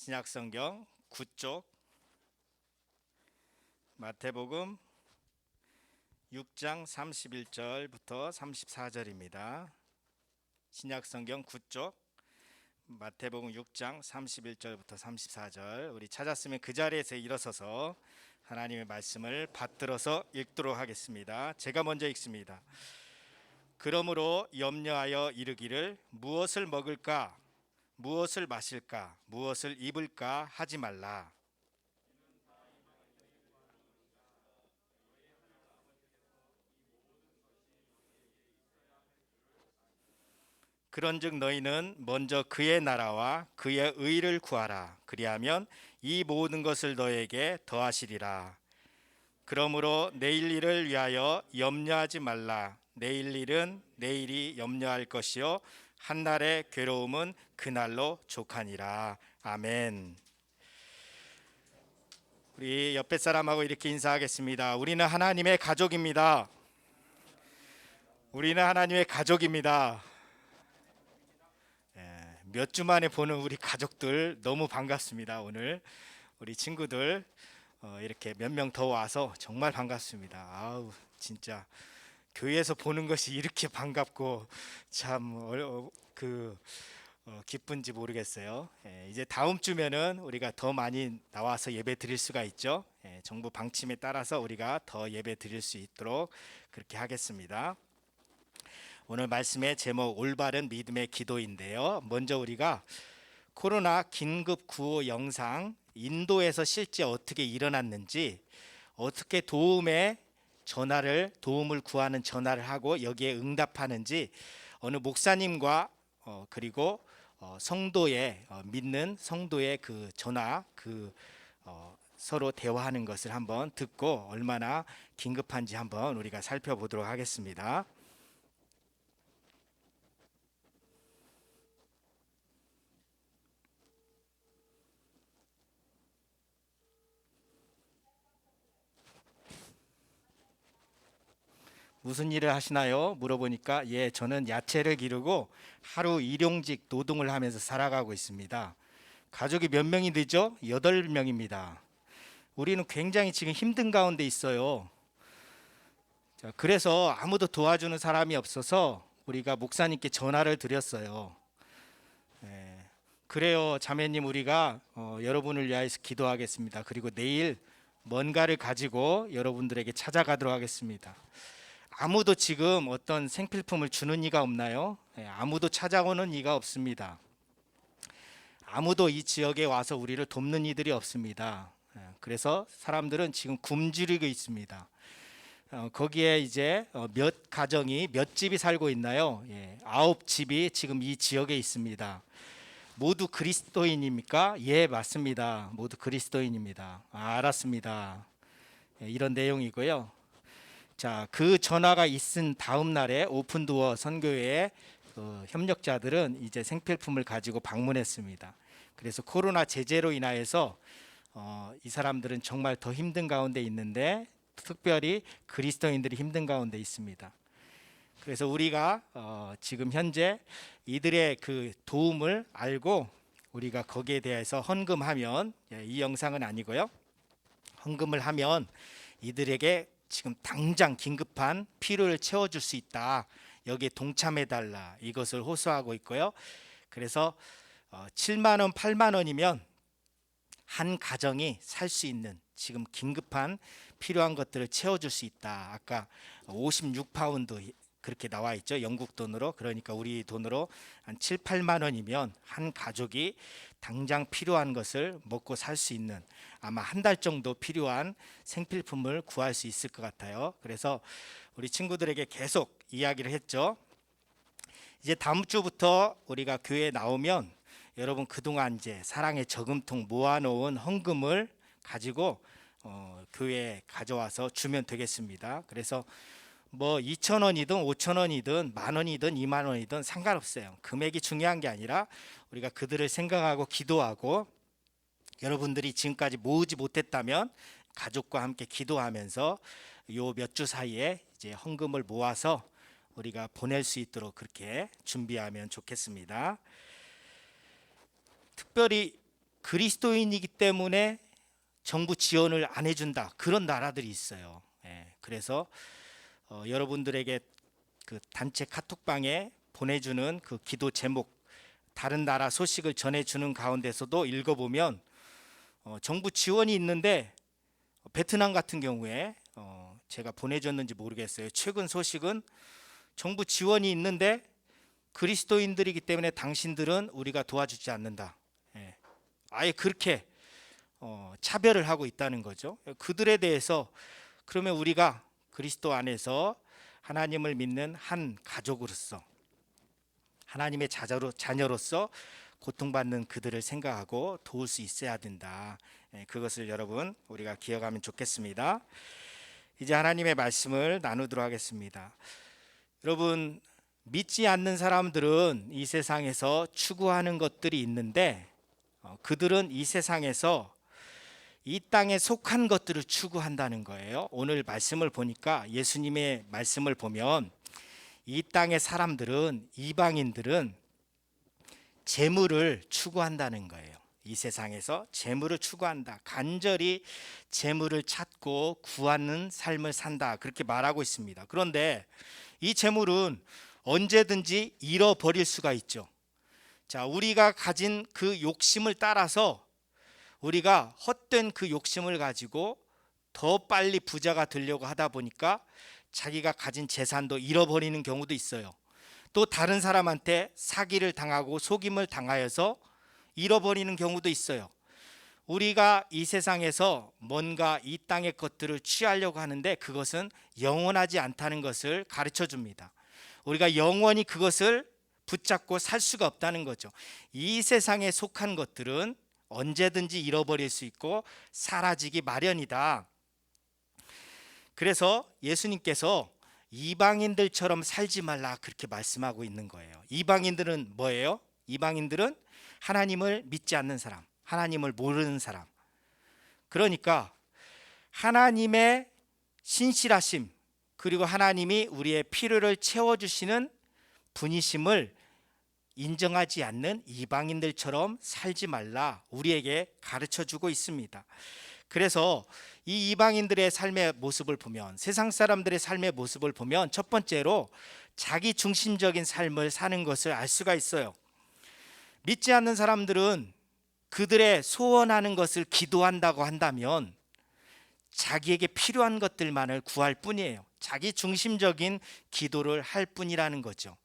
신약성경 9쪽 마태복음 6장 31절부터 34절입니다. 신약성경 9쪽 마태복음 6장 31절부터 34절, 우리 찾았으면 그 자리에서 일어서서 하나님의 말씀을 받들어서 읽도록 하겠습니다. 제가 먼저 읽습니다. 그러므로 염려하여 이르기를 무엇을 먹을까, 무엇을 마실까, 무엇을 입을까 하지 말라. 그런즉 너희는 먼저 그의 나라와 그의 의를 구하라. 그리하면 이 모든 것을 너희에게 더하시리라. 그러므로 내일 일을 위하여 염려하지 말라. 내일 일은 내일이 염려할 것이요 한날의 괴로움은 그날로 족하니라. 아멘. 우리 옆에 사람하고 이렇게 인사하겠습니다. 우리는 하나님의 가족입니다. 우리는 하나님의 가족입니다. 몇 주 만에 보는 우리 가족들 너무 반갑습니다. 오늘 우리 친구들 이렇게 몇 명 더 와서 정말 반갑습니다. 아우, 진짜 교회에서 보는 것이 이렇게 반갑고 참 기쁜지 모르겠어요. 이제 다음 주면은 우리가 더 많이 나와서 예배 드릴 수가 있죠. 정부 방침에 따라서 우리가 더 예배 드릴 수 있도록 그렇게 하겠습니다. 오늘 말씀의 제목 올바른 믿음의 기도인데요. 먼저 우리가 코로나 긴급 구호 영상, 인도에서 실제 어떻게 일어났는지, 어떻게 도움을 구하는 전화를 하고 여기에 응답하는지, 어느 목사님과 그리고 성도의 믿는 성도의 그 전화 서로 대화하는 것을 한번 듣고 얼마나 긴급한지 한번 우리가 살펴보도록 하겠습니다. 무슨 일을 하시나요? 물어보니까 저는 야채를 기르고 하루 일용직 노동을 하면서 살아가고 있습니다. 가족이 몇 명이 되죠? 8명입니다. 우리는 굉장히 지금 힘든 가운데 있어요. 그래서 아무도 도와주는 사람이 없어서 우리가 목사님께 전화를 드렸어요. 그래요, 자매님, 우리가 여러분을 위하여서 기도하겠습니다. 그리고 내일 뭔가를 가지고 여러분들에게 찾아가도록 하겠습니다. 아무도 지금 어떤 생필품을 주는 이가 없나요? 아무도 찾아오는 이가 없습니다. 아무도 이 지역에 와서 우리를 돕는 이들이 없습니다. 그래서 사람들은 지금 굶주리고 있습니다. 거기에 이제 몇 가정이 몇 집이 살고 있나요? 9집이 지금 이 지역에 있습니다. 모두 그리스도인입니까? 예, 맞습니다. 모두 그리스도인입니다. 알았습니다. 이런 내용이고요. 자, 그 전화가 있은 다음 날에 오픈도어 선교회의 협력자들은 이제 생필품을 가지고 방문했습니다. 그래서 코로나 제재로 인하여서 이 사람들은 정말 더 힘든 가운데 있는데, 특별히 그리스도인들이 힘든 가운데 있습니다. 그래서 우리가 지금 현재 이들의 그 도움을 알고 우리가 거기에 대해서 헌금하면, 이 영상은 아니고요, 헌금을 하면 이들에게 지금 당장 긴급한 필요를 채워줄 수 있다. 여기에 동참해달라. 이것을 호소하고 있고요. 그래서 7만 원, 8만 원이면 한 가정이 살 수 있는 지금 긴급한 필요한 것들을 채워줄 수 있다. 아까 56파운드 그렇게 나와 있죠. 영국 돈으로. 그러니까 우리 돈으로 한 7, 8만 원이면 한 가족이 당장 필요한 것을 먹고 살 수 있는, 아마 한 달 정도 필요한 생필품을 구할 수 있을 것 같아요. 그래서 우리 친구들에게 계속 이야기를 했죠. 이제 다음 주부터 우리가 교회에 나오면 여러분 그동안 이제 사랑의 저금통 모아놓은 헌금을 가지고 교회에 가져와서 주면 되겠습니다. 그래서 뭐 2,000원이든 5,000원이든 만 원이든 2만 원이든 상관없어요. 금액이 중요한 게 아니라 우리가 그들을 생각하고 기도하고, 여러분들이 지금까지 모으지 못했다면 가족과 함께 기도하면서 요 몇 주 사이에 이제 헌금을 모아서 우리가 보낼 수 있도록 그렇게 준비하면 좋겠습니다. 특별히 그리스도인이기 때문에 정부 지원을 안 해준다, 그런 나라들이 있어요. 그래서 여러분들에게 그 단체 카톡방에 보내주는 그 기도 제목, 다른 나라 소식을 전해주는 가운데서도 읽어보면 정부 지원이 있는데, 베트남 같은 경우에 제가 보내줬는지 모르겠어요. 최근 소식은 정부 지원이 있는데 그리스도인들이기 때문에 당신들은 우리가 도와주지 않는다. 아예 그렇게 차별을 하고 있다는 거죠. 그들에 대해서 그러면 우리가 그리스도 안에서 하나님을 믿는 한 가족으로서, 하나님의 자녀로서 고통받는 그들을 생각하고 도울 수 있어야 된다. 그것을 여러분 우리가 기억하면 좋겠습니다. 이제 하나님의 말씀을 나누도록 하겠습니다. 여러분, 믿지 않는 사람들은 이 세상에서 추구하는 것들이 있는데, 그들은 이 세상에서 이 땅에 속한 것들을 추구한다는 거예요. 오늘 말씀을 보니까, 예수님의 말씀을 보면 이 땅의 사람들은, 이방인들은 재물을 추구한다는 거예요. 이 세상에서 재물을 추구한다, 간절히 재물을 찾고 구하는 삶을 산다, 그렇게 말하고 있습니다. 그런데 이 재물은 언제든지 잃어버릴 수가 있죠. 자, 우리가 가진 그 욕심을 따라서 우리가 헛된 그 욕심을 가지고 더 빨리 부자가 되려고 하다 보니까 자기가 가진 재산도 잃어버리는 경우도 있어요. 또 다른 사람한테 사기를 당하고 속임을 당하여서 잃어버리는 경우도 있어요. 우리가 이 세상에서 뭔가 이 땅의 것들을 취하려고 하는데 그것은 영원하지 않다는 것을 가르쳐 줍니다. 우리가 영원히 그것을 붙잡고 살 수가 없다는 거죠. 이 세상에 속한 것들은 언제든지 잃어버릴 수 있고 사라지기 마련이다. 그래서 예수님께서 이방인들처럼 살지 말라, 그렇게 말씀하고 있는 거예요. 이방인들은 뭐예요? 이방인들은 하나님을 믿지 않는 사람, 하나님을 모르는 사람. 그러니까 하나님의 신실하심, 그리고 하나님이 우리의 필요를 채워주시는 분이심을 인정하지 않는 이방인들처럼 살지 말라, 우리에게 가르쳐주고 있습니다. 그래서 이 이방인들의 삶의 모습을 보면, 세상 사람들의 삶의 모습을 보면, 첫 번째로 자기 중심적인 삶을 사는 것을 알 수가 있어요. 믿지 않는 사람들은 그들의 소원하는 것을 기도한다고 한다면 자기에게 필요한 것들만을 구할 뿐이에요. 자기 중심적인 기도를 할 뿐이라는 거죠.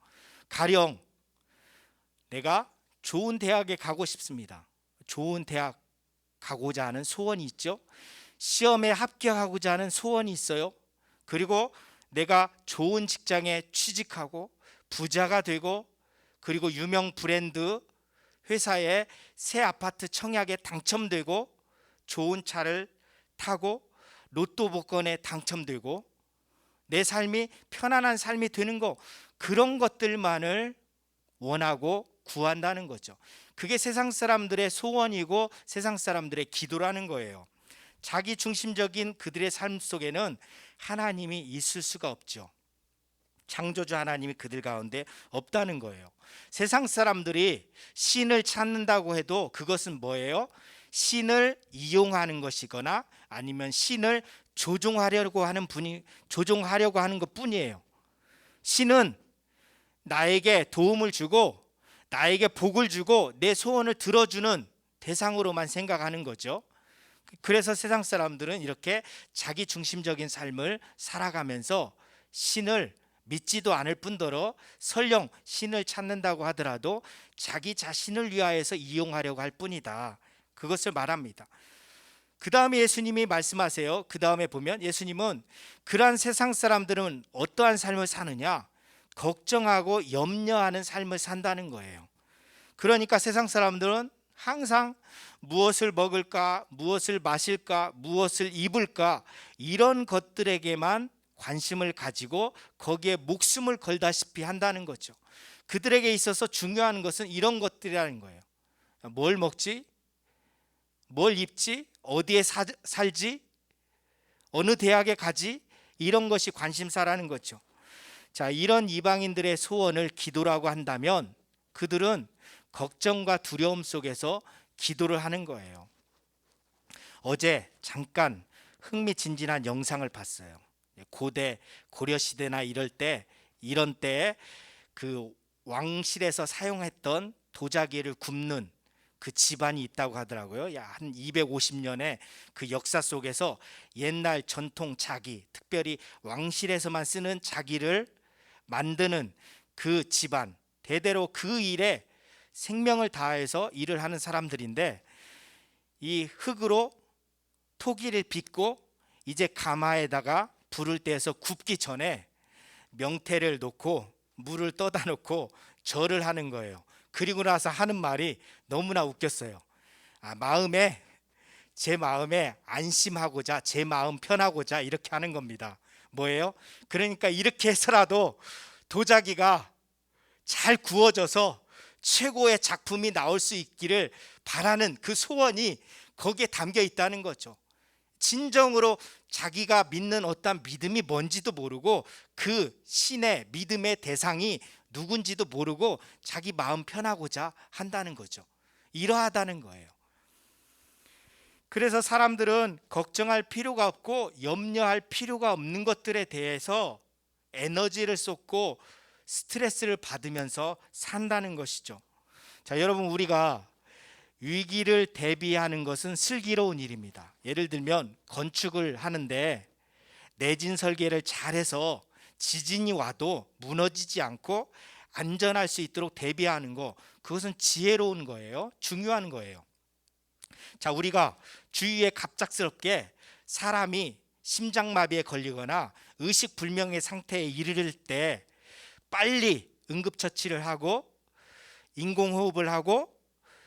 가령 내가 좋은 대학에 가고 싶습니다. 좋은 대학 가고자 하는 소원이 있죠. 시험에 합격하고자 하는 소원이 있어요. 그리고 내가 좋은 직장에 취직하고 부자가 되고, 그리고 유명 브랜드 회사에 새 아파트 청약에 당첨되고, 좋은 차를 타고 로또 복권에 당첨되고, 내 삶이 편안한 삶이 되는 거, 그런 것들만을 원하고 구한다는 거죠. 그게 세상 사람들의 소원이고 세상 사람들의 기도라는 거예요. 자기 중심적인 그들의 삶 속에는 하나님이 있을 수가 없죠. 창조주 하나님이 그들 가운데 없다는 거예요. 세상 사람들이 신을 찾는다고 해도 그것은 뭐예요? 신을 이용하는 것이거나 아니면 신을 조종하려고 하는 것뿐이에요. 신은 나에게 도움을 주고 나에게 복을 주고 내 소원을 들어주는 대상으로만 생각하는 거죠. 그래서 세상 사람들은 이렇게 자기 중심적인 삶을 살아가면서 신을 믿지도 않을 뿐더러 설령 신을 찾는다고 하더라도 자기 자신을 위하여서 이용하려고 할 뿐이다, 그것을 말합니다. 그 다음에 예수님이 말씀하세요. 그 다음에 보면 예수님은 그러한 세상 사람들은 어떠한 삶을 사느냐, 걱정하고 염려하는 삶을 산다는 거예요. 그러니까 세상 사람들은 항상 무엇을 먹을까, 무엇을 마실까, 무엇을 입을까, 이런 것들에게만 관심을 가지고 거기에 목숨을 걸다시피 한다는 거죠. 그들에게 있어서 중요한 것은 이런 것들이라는 거예요. 뭘 먹지? 뭘 입지? 어디에 살지? 어느 대학에 가지? 이런 것이 관심사라는 거죠. 자, 이런 이방인들의 소원을 기도라고 한다면 그들은 걱정과 두려움 속에서 기도를 하는 거예요. 어제 잠깐 흥미진진한 영상을 봤어요. 고대 고려 시대나 이런 때에 그 왕실에서 사용했던 도자기를 굽는 그 집안이 있다고 하더라고요. 한 250년의 그 역사 속에서 옛날 전통 자기, 특별히 왕실에서만 쓰는 자기를 만드는 그 집안, 대대로 그 일에 생명을 다해서 일을 하는 사람들인데, 이 흙으로 토기를 빚고 이제 가마에다가 불을 떼서 굽기 전에 명태를 놓고 물을 떠다 놓고 절을 하는 거예요. 그리고 나서 하는 말이 너무나 웃겼어요. 제 마음에 안심하고자, 제 마음 편하고자 이렇게 하는 겁니다. 뭐예요? 그러니까 이렇게 해서라도 도자기가 잘 구워져서 최고의 작품이 나올 수 있기를 바라는 그 소원이 거기에 담겨 있다는 거죠. 진정으로 자기가 믿는 어떤 믿음이 뭔지도 모르고, 그 신의 믿음의 대상이 누군지도 모르고 자기 마음 편하고자 한다는 거죠. 이러하다는 거예요. 그래서 사람들은 걱정할 필요가 없고 염려할 필요가 없는 것들에 대해서 에너지를 쏟고 스트레스를 받으면서 산다는 것이죠. 자, 여러분, 우리가 위기를 대비하는 것은 슬기로운 일입니다. 예를 들면 건축을 하는데 내진 설계를 잘해서 지진이 와도 무너지지 않고 안전할 수 있도록 대비하는 거, 그것은 지혜로운 거예요. 중요한 거예요. 자, 우리가 주위에 갑작스럽게 사람이 심장마비에 걸리거나 의식불명의 상태에 이르를 때 빨리 응급처치를 하고 인공호흡을 하고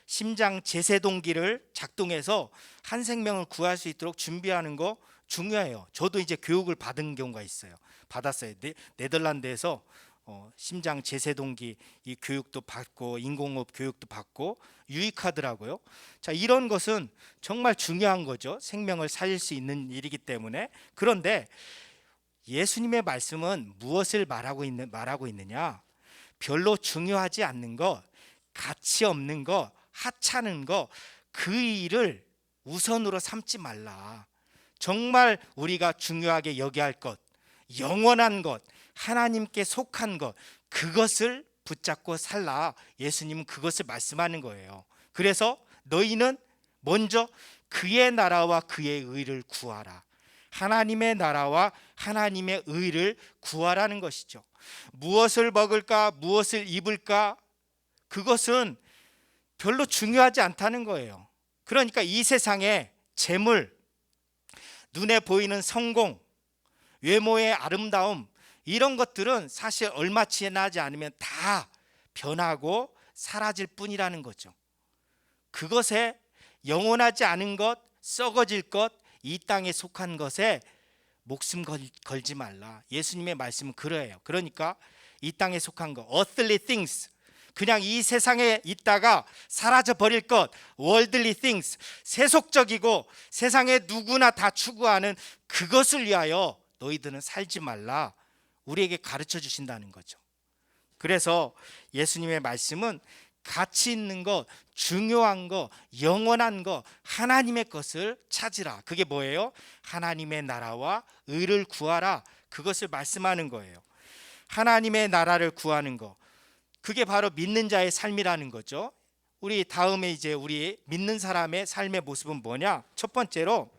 심장 제세동기를 작동해서 한 생명을 구할 수 있도록 준비하는 거 중요해요. 저도 이제 교육을 받은 경우가 있어요. 받았어요. 네덜란드에서 심장 제세동기 이 교육도 받고 인공호흡 교육도 받고 유익하더라고요. 자, 이런 것은 정말 중요한 거죠. 생명을 살릴 수 있는 일이기 때문에. 그런데 예수님의 말씀은 무엇을 말하고 있느냐? 별로 중요하지 않는 것, 가치 없는 것, 하찮은 것, 그 일을 우선으로 삼지 말라. 정말 우리가 중요하게 여겨야 할 것, 영원한 것, 하나님께 속한 것, 그것을 붙잡고 살라. 예수님은 그것을 말씀하는 거예요. 그래서 너희는 먼저 그의 나라와 그의 의를 구하라. 하나님의 나라와 하나님의 의를 구하라는 것이죠. 무엇을 먹을까, 무엇을 입을까, 그것은 별로 중요하지 않다는 거예요. 그러니까 이 세상에 재물, 눈에 보이는 성공, 외모의 아름다움, 이런 것들은 사실 얼마 지나지 않으면 다 변하고 사라질 뿐이라는 거죠. 그것에 영원하지 않은 것, 썩어질 것, 이 땅에 속한 것에 목숨 걸지 말라. 예수님의 말씀은 그래요. 그러니까 이 땅에 속한 것, earthly things, 그냥 이 세상에 있다가 사라져 버릴 것, worldly things, 세속적이고 세상에 누구나 다 추구하는 그것을 위하여 너희들은 살지 말라. 우리에게 가르쳐 주신다는 거죠. 그래서 예수님의 말씀은 가치 있는 것, 중요한 것, 영원한 것, 하나님의 것을 찾으라. 그게 뭐예요? 하나님의 나라와 의를 구하라. 그것을 말씀하는 거예요. 하나님의 나라를 구하는 것, 그게 바로 믿는 자의 삶이라는 거죠. 우리 다음에 이제 우리 믿는 사람의 삶의 모습은 뭐냐? 첫 번째로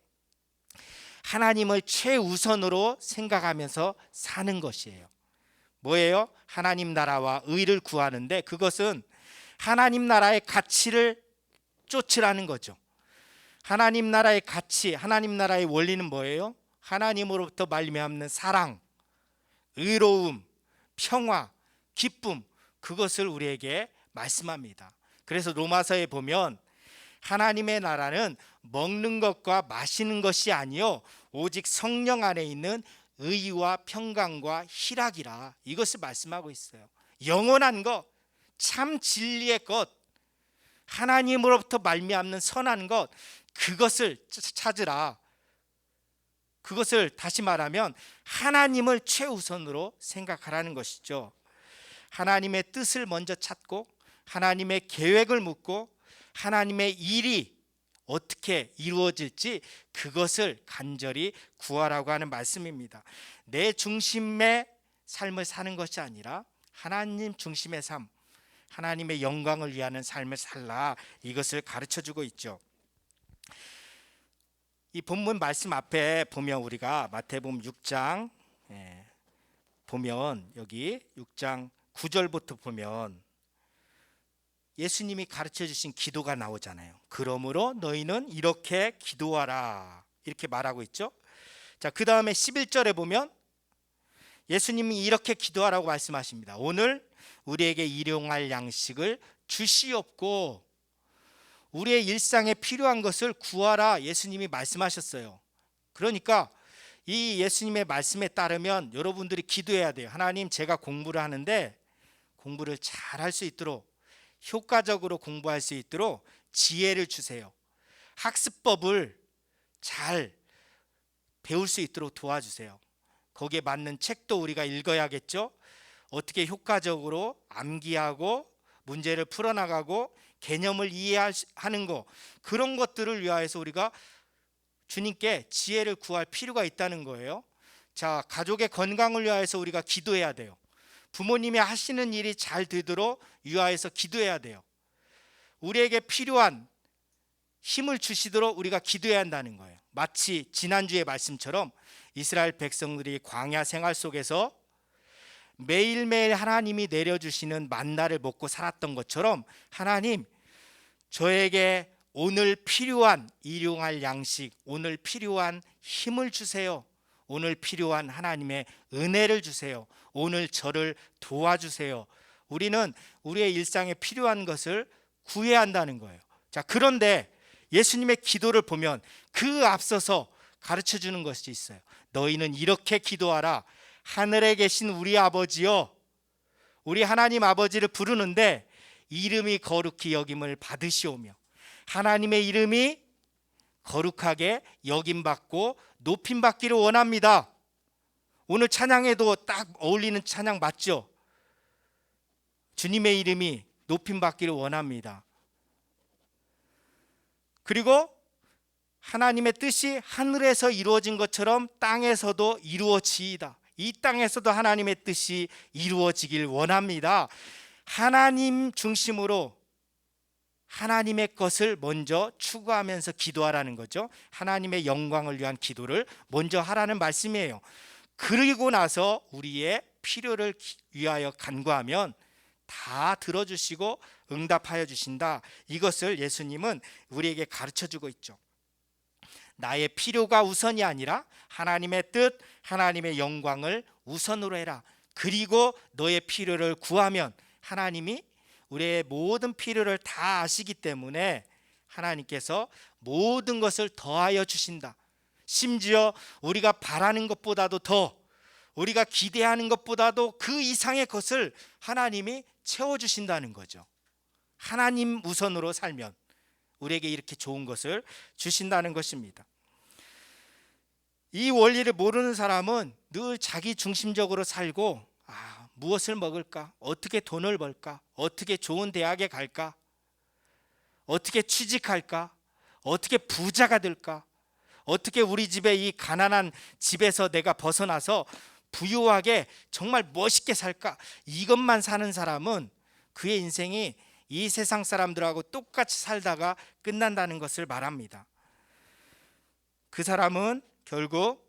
하나님을 최우선으로 생각하면서 사는 것이에요. 뭐예요? 하나님 나라와 의를 구하는데, 그것은 하나님 나라의 가치를 쫓으라는 거죠. 하나님 나라의 가치, 하나님 나라의 원리는 뭐예요? 하나님으로부터 말미암는 사랑, 의로움, 평화, 기쁨, 그것을 우리에게 말씀합니다. 그래서 로마서에 보면 하나님의 나라는 먹는 것과 마시는 것이 아니요 오직 성령 안에 있는 의와 평강과 희락이라, 이것을 말씀하고 있어요. 영원한 것, 참 진리의 것, 하나님으로부터 말미암는 선한 것, 그것을 찾으라. 그것을 다시 말하면 하나님을 최우선으로 생각하라는 것이죠. 하나님의 뜻을 먼저 찾고 하나님의 계획을 묻고 하나님의 일이 어떻게 이루어질지 그것을 간절히 구하라고 하는 말씀입니다. 내 중심의 삶을 사는 것이 아니라 하나님 중심의 삶, 하나님의 영광을 위하는 삶을 살라, 이것을 가르쳐주고 있죠. 이 본문 말씀 앞에 보면 우리가 마태복음 6장 보면 여기 6장 9절부터 보면 예수님이 가르쳐 주신 기도가 나오잖아요. 그러므로 너희는 이렇게 기도하라, 이렇게 말하고 있죠. 자, 그 다음에 11절에 보면 예수님이 이렇게 기도하라고 말씀하십니다. 오늘 우리에게 일용할 양식을 주시옵고, 우리의 일상에 필요한 것을 구하라, 예수님이 말씀하셨어요. 그러니까 이 예수님의 말씀에 따르면 여러분들이 기도해야 돼요. 하나님, 제가 공부를 하는데 공부를 잘 할 수 있도록, 효과적으로 공부할 수 있도록 지혜를 주세요. 학습법을 잘 배울 수 있도록 도와주세요. 거기에 맞는 책도 우리가 읽어야겠죠. 어떻게 효과적으로 암기하고 문제를 풀어나가고 개념을 이해하는 것, 그런 것들을 위하여서 우리가 주님께 지혜를 구할 필요가 있다는 거예요. 자, 가족의 건강을 위하여서 우리가 기도해야 돼요. 부모님이 하시는 일이 잘 되도록 위하여서 기도해야 돼요. 우리에게 필요한 힘을 주시도록 우리가 기도해야 한다는 거예요. 마치 지난주의 말씀처럼 이스라엘 백성들이 광야 생활 속에서 매일매일 하나님이 내려주시는 만나를 먹고 살았던 것처럼, 하나님, 저에게 오늘 필요한 일용할 양식, 오늘 필요한 힘을 주세요. 오늘 필요한 하나님의 은혜를 주세요. 오늘 저를 도와주세요. 우리는 우리의 일상에 필요한 것을 구해야 한다는 거예요. 자, 그런데 예수님의 기도를 보면 그 앞서서 가르쳐 주는 것이 있어요. 너희는 이렇게 기도하라. 하늘에 계신 우리 아버지여, 우리 하나님 아버지를 부르는데 이름이 거룩히 여김을 받으시오며, 하나님의 이름이 거룩하게 여김받고 높임받기를 원합니다. 오늘 찬양에도 딱 어울리는 찬양 맞죠? 주님의 이름이 높임받기를 원합니다. 그리고 하나님의 뜻이 하늘에서 이루어진 것처럼 땅에서도 이루어지이다. 이 땅에서도 하나님의 뜻이 이루어지길 원합니다. 하나님 중심으로 하나님의 것을 먼저 추구하면서 기도하라는 거죠. 하나님의 영광을 위한 기도를 먼저 하라는 말씀이에요. 그리고 나서 우리의 필요를 위하여 간구하면 다 들어주시고 응답하여 주신다. 이것을 예수님은 우리에게 가르쳐주고 있죠. 나의 필요가 우선이 아니라 하나님의 뜻, 하나님의 영광을 우선으로 해라. 그리고 너의 필요를 구하면 하나님이 우리의 모든 필요를 다 아시기 때문에 하나님께서 모든 것을 더하여 주신다. 심지어 우리가 바라는 것보다도 더, 우리가 기대하는 것보다도 그 이상의 것을 하나님이 채워주신다는 거죠. 하나님 우선으로 살면 우리에게 이렇게 좋은 것을 주신다는 것입니다. 이 원리를 모르는 사람은 늘 자기 중심적으로 살고, 무엇을 먹을까? 어떻게 돈을 벌까? 어떻게 좋은 대학에 갈까? 어떻게 취직할까? 어떻게 부자가 될까? 어떻게 우리 집의 이 가난한 집에서 내가 벗어나서 부유하게 정말 멋있게 살까? 이것만 사는 사람은 그의 인생이 이 세상 사람들하고 똑같이 살다가 끝난다는 것을 말합니다. 그 사람은 결국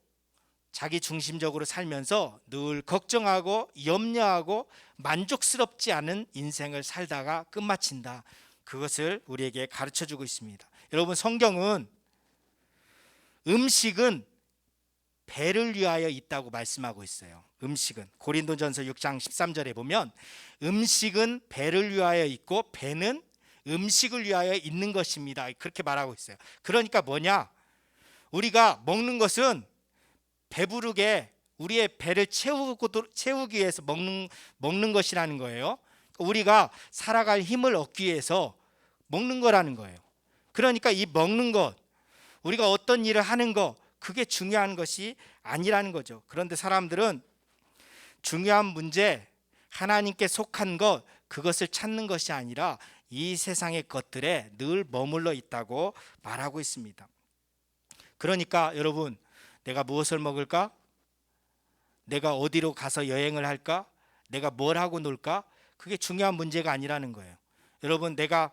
자기 중심적으로 살면서 늘 걱정하고 염려하고 만족스럽지 않은 인생을 살다가 끝마친다. 그것을 우리에게 가르쳐주고 있습니다. 여러분, 성경은 음식은 배를 위하여 있다고 말씀하고 있어요. 음식은 고린도전서 6장 13절에 보면 음식은 배를 위하여 있고 배는 음식을 위하여 있는 것입니다. 그렇게 말하고 있어요. 그러니까 뭐냐? 우리가 먹는 것은 배부르게 우리의 배를 채우기 위해서 먹는 것이라는 거예요. 우리가 살아갈 힘을 얻기 위해서 먹는 거라는 거예요. 그러니까 이 먹는 것, 우리가 어떤 일을 하는 것, 그게 중요한 것이 아니라는 거죠. 그런데 사람들은 중요한 문제, 하나님께 속한 것, 그것을 찾는 것이 아니라 이 세상의 것들에 늘 머물러 있다고 말하고 있습니다. 그러니까 여러분, 내가 무엇을 먹을까? 내가 어디로 가서 여행을 할까? 내가 뭘 하고 놀까? 그게 중요한 문제가 아니라는 거예요. 여러분, 내가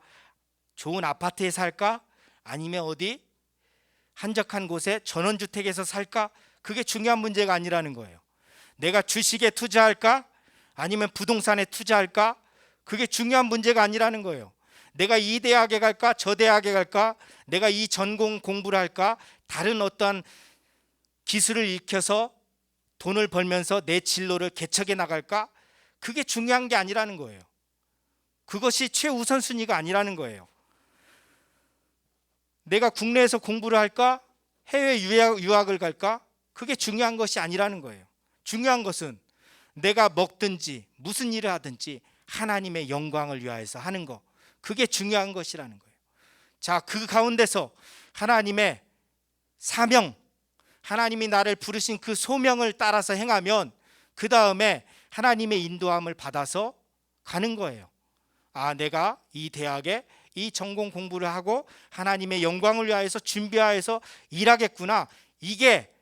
좋은 아파트에 살까? 아니면 어디 한적한 곳에 전원주택에서 살까? 그게 중요한 문제가 아니라는 거예요. 내가 주식에 투자할까? 아니면 부동산에 투자할까? 그게 중요한 문제가 아니라는 거예요. 내가 이 대학에 갈까? 저 대학에 갈까? 내가 이 전공 공부를 할까? 다른 어떤 기술을 익혀서 돈을 벌면서 내 진로를 개척해 나갈까? 그게 중요한 게 아니라는 거예요. 그것이 최우선순위가 아니라는 거예요. 내가 국내에서 공부를 할까? 해외 유학을 갈까? 그게 중요한 것이 아니라는 거예요. 중요한 것은 내가 먹든지 무슨 일을 하든지 하나님의 영광을 위하여서 하는 것, 그게 중요한 것이라는 거예요. 자, 그 가운데서 하나님의 사명, 하나님이 나를 부르신 그 소명을 따라서 행하면 그 다음에 하나님의 인도함을 받아서 가는 거예요. 아, 내가 이 대학에 이 전공 공부를 하고 하나님의 영광을 위하여서 준비하여서 일하겠구나. 이게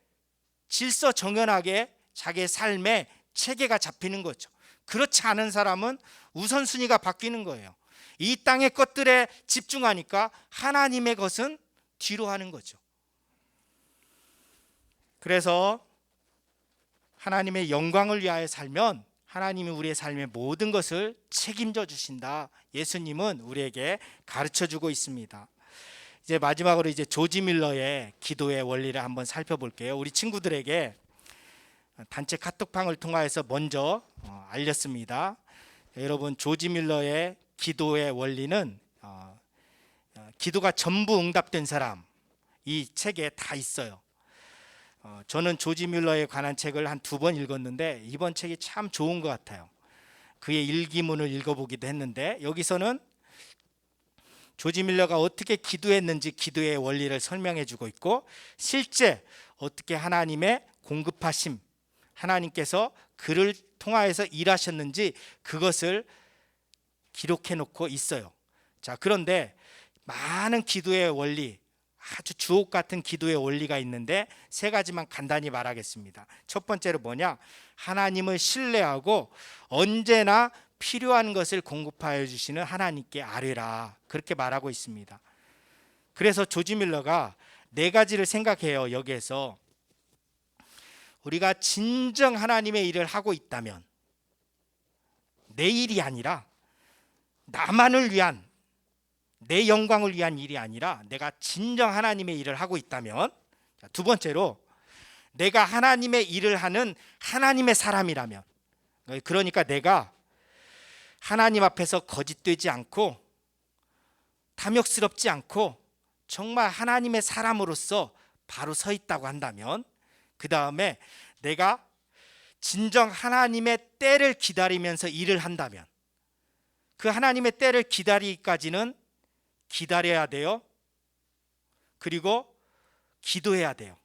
질서정연하게 자기의 삶에 체계가 잡히는 거죠. 그렇지 않은 사람은 우선순위가 바뀌는 거예요. 이 땅의 것들에 집중하니까 하나님의 것은 뒤로 하는 거죠. 그래서 하나님의 영광을 위하여 살면 하나님이 우리의 삶의 모든 것을 책임져 주신다. 예수님은 우리에게 가르쳐 주고 있습니다. 이제 마지막으로 이제 조지 밀러의 기도의 원리를 한번 살펴볼게요. 우리 친구들에게 단체 카톡방을 통해서 먼저 알렸습니다. 여러분, 조지 밀러의 기도의 원리는 기도가 전부 응답된 사람, 이 책에 다 있어요. 저는 조지 밀러에 관한 책을 한 2번 읽었는데 이번 책이 참 좋은 것 같아요. 그의 일기문을 읽어보기도 했는데 여기서는 조지 밀러가 어떻게 기도했는지 기도의 원리를 설명해 주고 있고, 실제 어떻게 하나님의 공급하심, 하나님께서 그를 통하여서 일하셨는지 그것을 기록해 놓고 있어요. 자, 그런데 많은 기도의 원리, 아주 주옥 같은 기도의 원리가 있는데 3가지만 간단히 말하겠습니다. 첫 번째로 뭐냐? 하나님을 신뢰하고 언제나 필요한 것을 공급하여 주시는 하나님께 아뢰라, 그렇게 말하고 있습니다. 그래서 조지 밀러가 4가지를 생각해요. 여기에서 우리가 진정 하나님의 일을 하고 있다면, 내 일이 아니라 나만을 위한, 내 영광을 위한 일이 아니라 내가 진정 하나님의 일을 하고 있다면, 두 번째로 내가 하나님의 일을 하는 하나님의 사람이라면, 그러니까 내가 하나님 앞에서 거짓되지 않고 탐욕스럽지 않고 정말 하나님의 사람으로서 바로 서 있다고 한다면, 그 다음에 내가 진정 하나님의 때를 기다리면서 일을 한다면, 그 하나님의 때를 기다리기까지는 기다려야 돼요. 그리고 기도해야 돼요.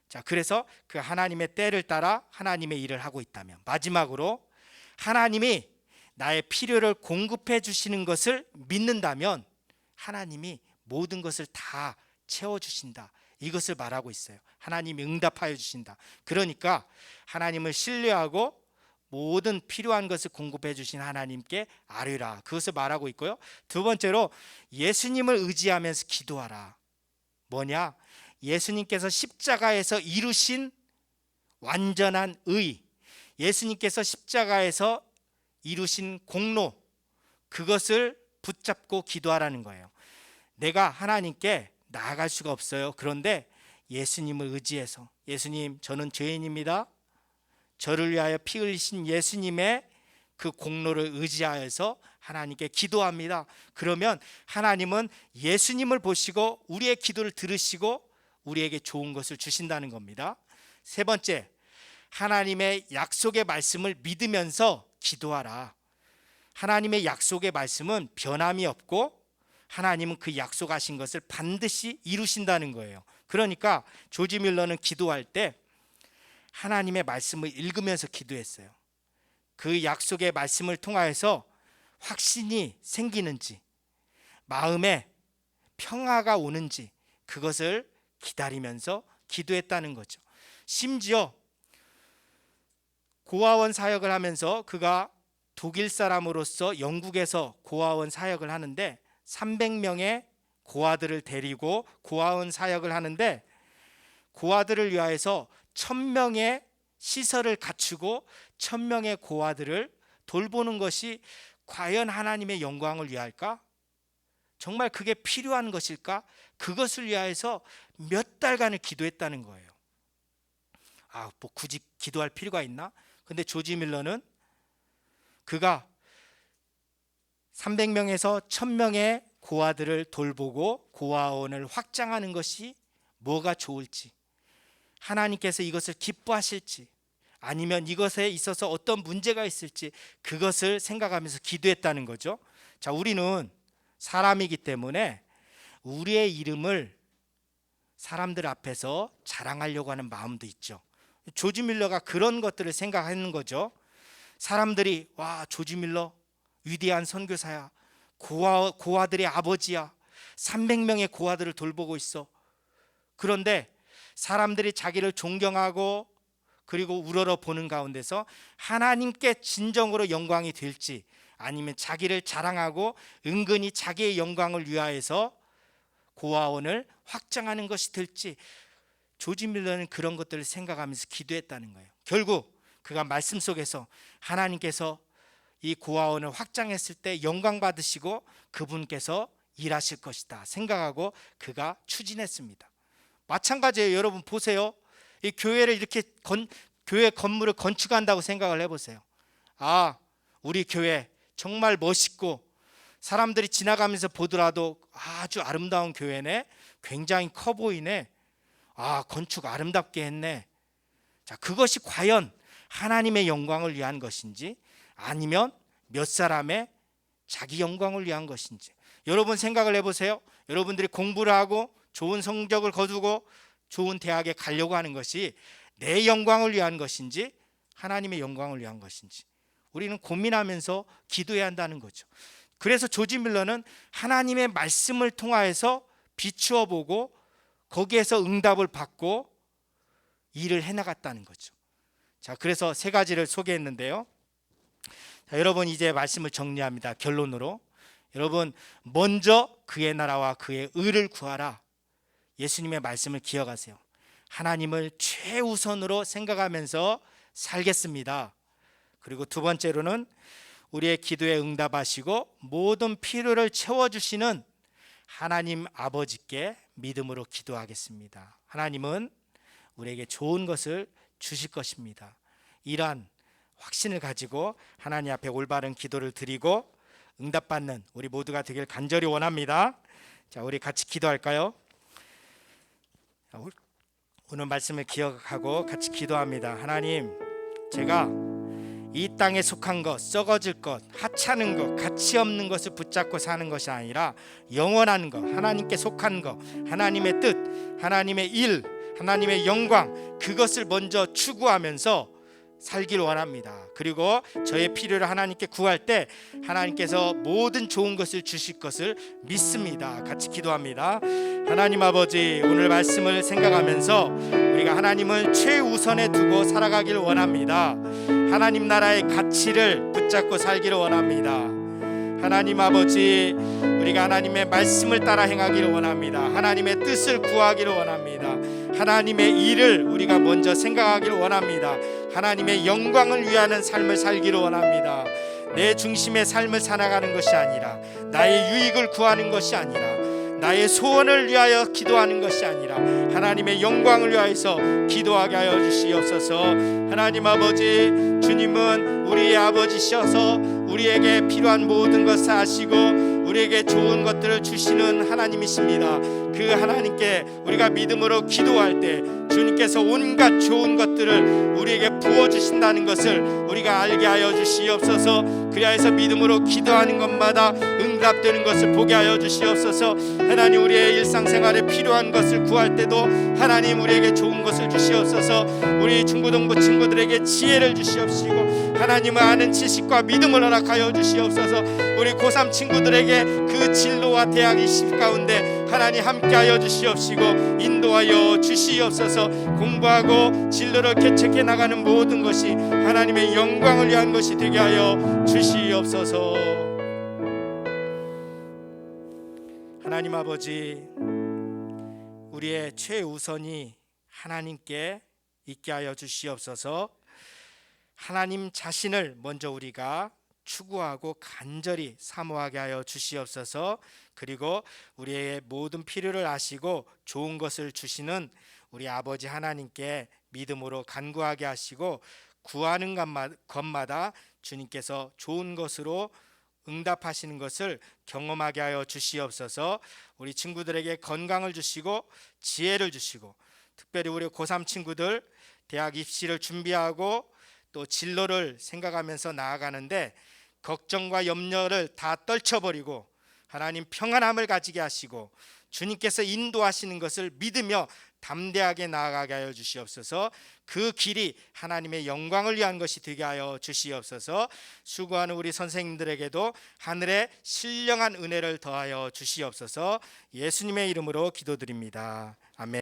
자, 그래서 그 하나님의 때를 따라 하나님의 일을 하고 있다면, 마지막으로 하나님이 나의 필요를 공급해 주시는 것을 믿는다면 하나님이 모든 것을 다 채워주신다, 이것을 말하고 있어요. 하나님이 응답하여 주신다. 그러니까 하나님을 신뢰하고 모든 필요한 것을 공급해 주신 하나님께 아뢰라, 그것을 말하고 있고요. 두 번째로 예수님을 의지하면서 기도하라. 뭐냐? 예수님께서 십자가에서 이루신 완전한 의, 예수님께서 십자가에서 이루신 공로, 그것을 붙잡고 기도하라는 거예요. 내가 하나님께 나아갈 수가 없어요. 그런데 예수님을 의지해서, 예수님, 저는 죄인입니다. 저를 위하여 피 흘리신 예수님의 그 공로를 의지하여서 하나님께 기도합니다. 그러면 하나님은 예수님을 보시고 우리의 기도를 들으시고 우리에게 좋은 것을 주신다는 겁니다. 세 번째, 하나님의 약속의 말씀을 믿으면서 기도하라. 하나님의 약속의 말씀은 변함이 없고 하나님은 그 약속하신 것을 반드시 이루신다는 거예요. 그러니까 조지 밀러는 기도할 때 하나님의 말씀을 읽으면서 기도했어요. 그 약속의 말씀을 통하여서 확신이 생기는지, 마음에 평화가 오는지, 그것을 기다리면서 기도했다는 거죠. 심지어 고아원 사역을 하면서 그가 독일 사람으로서 영국에서 고아원 사역을 하는데 300명의 고아들을 데리고 고아원 사역을 하는데, 고아들을 위하여서 1000명의 시설을 갖추고 1000명의 고아들을 돌보는 것이 과연 하나님의 영광을 위할까? 정말 그게 필요한 것일까? 그것을 위하여서 몇 달간을 기도했다는 거예요. 뭐 굳이 기도할 필요가 있나? 근데 조지 밀러는 그가 300명에서 1000명의 고아들을 돌보고 고아원을 확장하는 것이 뭐가 좋을지, 하나님께서 이것을 기뻐하실지, 아니면 이것에 있어서 어떤 문제가 있을지, 그것을 생각하면서 기도했다는 거죠. 자, 우리는 사람이기 때문에 우리의 이름을 사람들 앞에서 자랑하려고 하는 마음도 있죠. 조지 밀러가 그런 것들을 생각하는 거죠. 사람들이 와, 조지 밀러 위대한 선교사야, 고아들의 아버지야, 300명의 고아들을 돌보고 있어. 그런데 사람들이 자기를 존경하고 그리고 우러러 보는 가운데서 하나님께 진정으로 영광이 될지, 아니면 자기를 자랑하고 은근히 자기의 영광을 위하여서 고아원을 확장하는 것이 될지, 조지 밀러는 그런 것들을 생각하면서 기도했다는 거예요. 결국 그가 말씀 속에서 하나님께서 이 고아원을 확장했을 때 영광 받으시고 그분께서 일하실 것이다 생각하고 그가 추진했습니다. 마찬가지예요. 여러분 보세요. 이 교회를 이렇게 교회 건물을 건축한다고 생각을 해보세요. 우리 교회 정말 멋있고 사람들이 지나가면서 보더라도 아주 아름다운 교회네, 굉장히 커 보이네, 건축 아름답게 했네. 자, 그것이 과연 하나님의 영광을 위한 것인지, 아니면 몇 사람의 자기 영광을 위한 것인지, 여러분 생각을 해보세요. 여러분들이 공부를 하고 좋은 성적을 거두고 좋은 대학에 가려고 하는 것이 내 영광을 위한 것인지 하나님의 영광을 위한 것인지 우리는 고민하면서 기도해야 한다는 거죠. 그래서 조지 밀러는 하나님의 말씀을 통하여서 비추어 보고 거기에서 응답을 받고 일을 해나갔다는 거죠. 자, 그래서 세 가지를 소개했는데요. 자, 여러분 이제 말씀을 정리합니다. 결론으로, 여러분 먼저 그의 나라와 그의 의를 구하라. 예수님의 말씀을 기억하세요. 하나님을 최우선으로 생각하면서 살겠습니다. 그리고 두 번째로는 우리의 기도에 응답하시고 모든 필요를 채워주시는 하나님 아버지께 믿음으로 기도하겠습니다. 하나님은 우리에게 좋은 것을 주실 것입니다. 이러한 확신을 가지고 하나님 앞에 올바른 기도를 드리고 응답받는 우리 모두가 되길 간절히 원합니다. 자, 우리 같이 기도할까요? 오늘 말씀을 기억하고 같이 기도합니다. 하나님, 제가 이 땅에 속한 것, 썩어질 것, 하찮은 것, 가치 없는 것을 붙잡고 사는 것이 아니라 영원한 것, 하나님께 속한 것, 하나님의 뜻, 하나님의 일, 하나님의 영광, 그것을 먼저 추구하면서 살기를 원합니다. 그리고 저의 필요를 하나님께 구할 때 하나님께서 모든 좋은 것을 주실 것을 믿습니다. 같이 기도합니다. 하나님 아버지, 오늘 말씀을 생각하면서 우리가 하나님을 최우선에 두고 살아가기를 원합니다. 하나님 나라의 가치를 붙잡고 살기를 원합니다. 하나님 아버지, 우리가 하나님의 말씀을 따라 행하기를 원합니다. 하나님의 뜻을 구하기를 원합니다. 하나님의 일을 우리가 먼저 생각하기를 원합니다. 하나님의 영광을 위하는 삶을 살기를 원합니다. 내 중심의 삶을 살아가는 것이 아니라, 나의 유익을 구하는 것이 아니라, 나의 소원을 위하여 기도하는 것이 아니라 하나님의 영광을 위하여서 기도하게 하여 주시옵소서. 하나님 아버지, 주님은 우리의 아버지셔서 우리에게 필요한 모든 것을 아시고 우리에게 좋은 것들을 주시는 하나님이십니다. 그 하나님께 우리가 믿음으로 기도할 때 주님께서 온갖 좋은 것들을 우리에게 부어주신다는 것을 우리가 알게 하여 주시옵소서. 그리하여서 믿음으로 기도하는 것마다 응답되는 것을 보게 하여 주시옵소서. 하나님, 우리의 일상생활에 필요한 것을 구할 때도 하나님 우리에게 좋은 것을 주시옵소서. 우리 중고등부 친구들에게 지혜를 주시옵시고 하나님을 아는 지식과 믿음을 허락하여 주시옵소서. 우리 고3 친구들에게 그 진로와 대학 입시 가운데 하나님 함께하여 주시옵시고 인도하여 주시옵소서. 공부하고 진로를 개척해 나가는 모든 것이 하나님의 영광을 위한 것이 되게 하여 주시옵소서. 하나님 아버지, 우리의 최우선이 하나님께 있게 하여 주시옵소서. 하나님 자신을 먼저 우리가 추구하고 간절히 사모하게 하여 주시옵소서. 그리고 우리의 모든 필요를 아시고 좋은 것을 주시는 우리 아버지 하나님께 믿음으로 간구하게 하시고 구하는 것마다 주님께서 좋은 것으로 응답하시는 것을 경험하게 하여 주시옵소서. 우리 친구들에게 건강을 주시고 지혜를 주시고, 특별히 우리 고3 친구들 대학 입시를 준비하고 또 진로를 생각하면서 나아가는데 걱정과 염려를 다 떨쳐버리고 하나님 평안함을 가지게 하시고 주님께서 인도하시는 것을 믿으며 담대하게 나아가게 하여 주시옵소서. 그 길이 하나님의 영광을 위한 것이 되게 하여 주시옵소서. 수고하는 우리 선생님들에게도 하늘의 신령한 은혜를 더하여 주시옵소서. 예수님의 이름으로 기도드립니다. 아멘.